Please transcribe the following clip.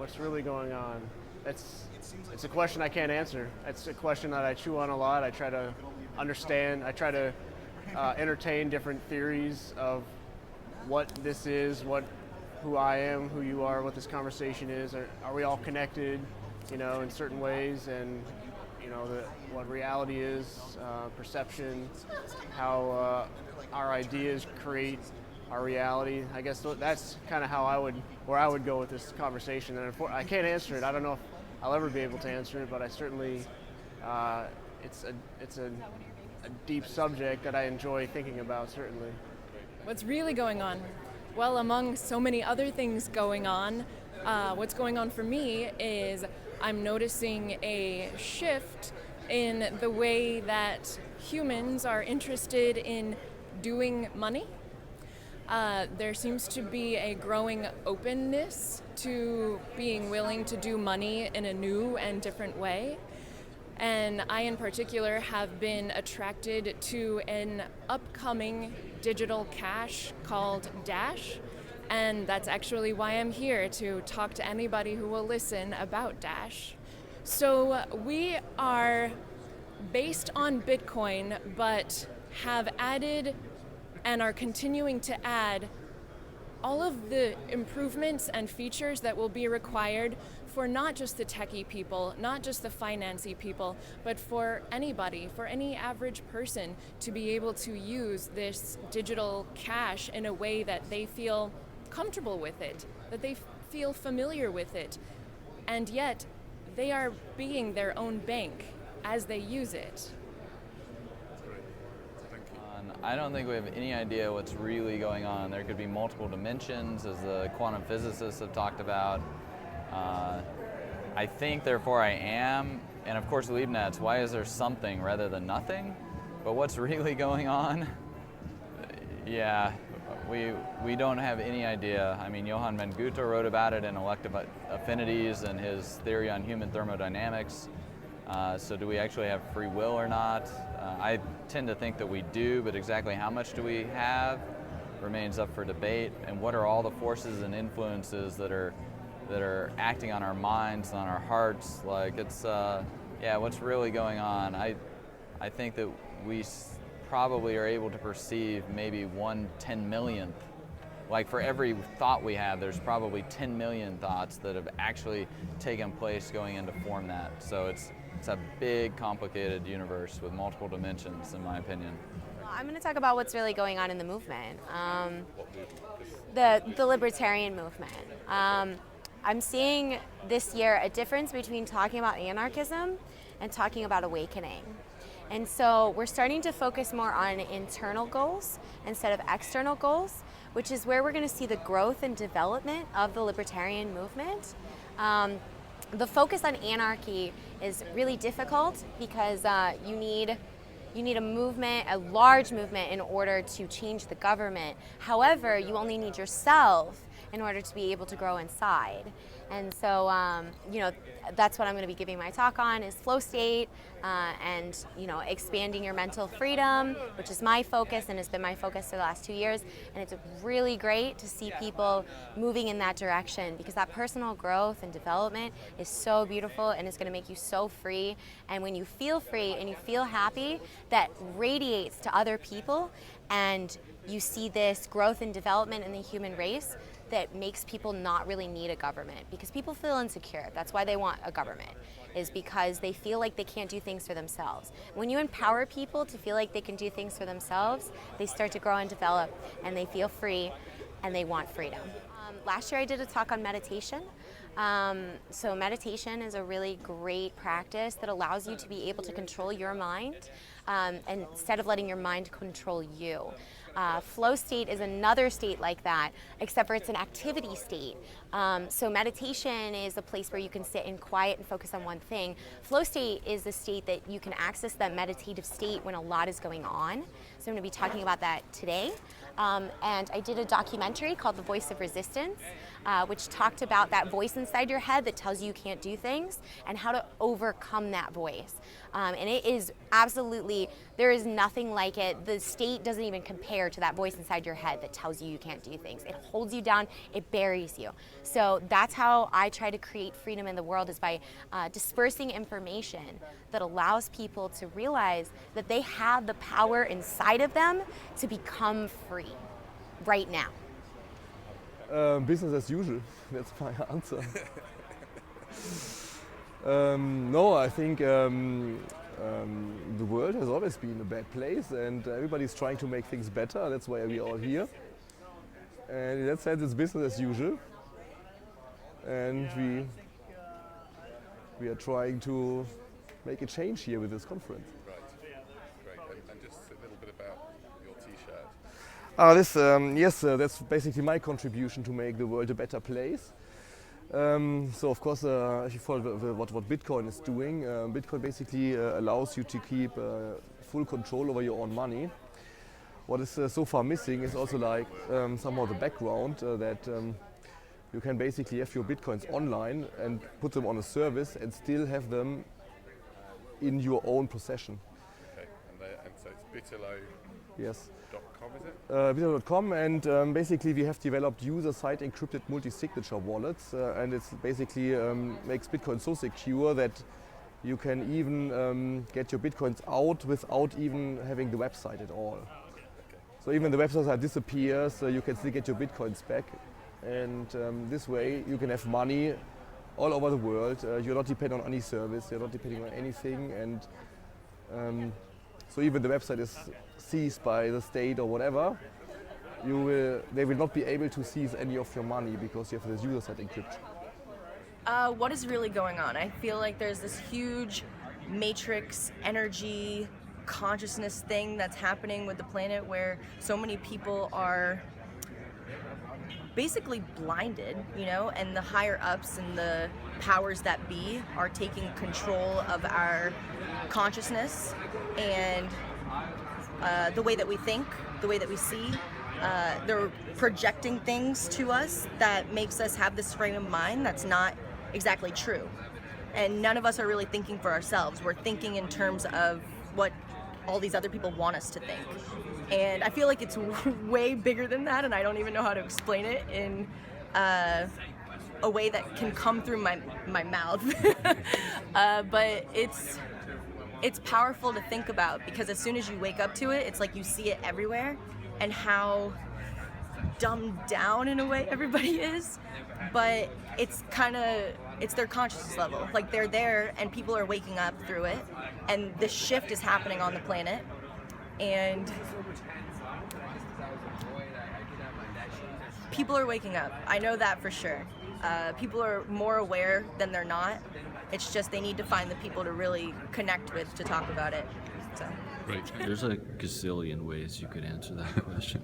What's really going on? It's a question I can't answer. It's a question that I chew on a lot. I try to understand. I try to entertain different theories of what this is, who I am, who you are, what this conversation is. Are we all connected, in certain ways, and what reality is, perception, how our ideas create our reality. I guess that's kind of where I would go with this conversation. And I can't answer it. I don't know if I'll ever be able to answer it, but I certainly, it's a deep subject that I enjoy thinking about, certainly. What's really going on? Well, among so many other things going on, what's going on for me is I'm noticing a shift in the way that humans are interested in doing money. There seems to be a growing openness to being willing to do money in a new and different way. And I, in particular, have been attracted to an upcoming digital cash called Dash. And that's actually why I'm here, to talk to anybody who will listen about Dash. So we are based on Bitcoin, but have added and are continuing to add all of the improvements and features that will be required for not just the techie people, not just the financy people, but for anybody, for any average person to be able to use this digital cash in a way that they feel comfortable with it, that they feel familiar with it, and yet they are being their own bank as they use it. I don't think we have any idea what's really going on. There could be multiple dimensions, as the quantum physicists have talked about. I think, therefore I am, and of course Leibniz, why is there something rather than nothing? But what's really going on? Yeah, we don't have any idea. I mean, Johann von Goethe wrote about it in Elective Affinities and his theory on human thermodynamics. So do we actually have free will or not? I tend to think that we do, but exactly how much do we have remains up for debate. And what are all the forces and influences that are acting on our minds, on our hearts? Like, it's what's really going on? I think that we probably are able to perceive maybe 1/10,000,000th. Like, for every thought we have, there's probably 10 million thoughts that have actually taken place going into form that. So it's a big, complicated universe with multiple dimensions, in my opinion. Well, I'm going to talk about what's really going on in the movement, the libertarian movement. I'm seeing this year a difference between talking about anarchism and talking about awakening. And so we're starting to focus more on internal goals instead of external goals, which is where we're going to see the growth and development of the libertarian movement. The focus on anarchy is really difficult because you need a movement, a large movement, in order to change the government. However, you only need yourself in order to be able to grow inside. And so, that's what I'm going to be giving my talk on, is flow state and, expanding your mental freedom, which is my focus and has been my focus for the last 2 years. And it's really great to see people moving in that direction, because that personal growth and development is so beautiful and it's going to make you so free. And when you feel free and you feel happy, that radiates to other people, and you see this growth and development in the human race that makes people not really need a government, because people feel insecure. That's why they want a government, is because they feel like they can't do things for themselves. When you empower people to feel like they can do things for themselves, they start to grow and develop, and they feel free, and they want freedom. Last year I did a talk on meditation. So meditation is a really great practice that allows you to be able to control your mind, instead of letting your mind control you. Flow state is another state like that, except for it's an activity state. So meditation is a place where you can sit in quiet and focus on one thing. Flow state is the state that you can access that meditative state when a lot is going on. So I'm going to be talking about that today. And I did a documentary called The Voice of Resistance, which talked about that voice inside your head that tells you can't do things and how to overcome that voice. And it is absolutely, there is nothing like it. The state doesn't even compare to that voice inside your head that tells you can't do things. It holds you down, it buries you. So that's how I try to create freedom in the world, is by dispersing information that allows people to realize that they have the power inside of them to become free right now. Business as usual, that's my answer. No, I think the world has always been a bad place, and everybody's trying to make things better. That's why we're all here. And in that sense, it's business as usual. And we are trying to make a change here with this conference. Right, great. And just a little bit about your T-shirt. Yes, that's basically my contribution to make the world a better place. So of course, if you follow what Bitcoin is doing, Bitcoin basically allows you to keep full control over your own money. What is so far missing is also like somehow the background that you can basically have your Bitcoins online and put them on a service and still have them in your own possession. Okay, and so it's Bitterlo.com, Yes. is it? Bitterlo.com, and basically we have developed user-side encrypted multi-signature wallets, and it's basically makes Bitcoin so secure that you can even get your Bitcoins out without even having the website at all. Okay. So even the website disappears, you can still get your Bitcoins back, and this way you can have money all over the world. You're not dependent on any service, you're not depending on anything, and so even the website is seized by the state or whatever, they will not be able to seize any of your money because you have this user-side encryption. What is really going on? I feel like there's this huge matrix energy consciousness thing that's happening with the planet, where so many people are basically blinded, and the higher ups and the powers that be are taking control of our consciousness and the way that we think, the way that we see. They're projecting things to us that makes us have this frame of mind that's not exactly true. And none of us are really thinking for ourselves. We're thinking in terms of what all these other people want us to think. And I feel like it's way bigger than that, and I don't even know how to explain it in a way that can come through my mouth. But it's powerful to think about, because as soon as you wake up to it, it's like you see it everywhere, and how dumbed down in a way everybody is. But it's their consciousness level. Like, they're there and people are waking up through it, and this shift is happening on the planet. And people are waking up. I know that for sure. People are more aware than they're not. It's just they need to find the people to really connect with to talk about it. So. Great. There's a gazillion ways you could answer that question.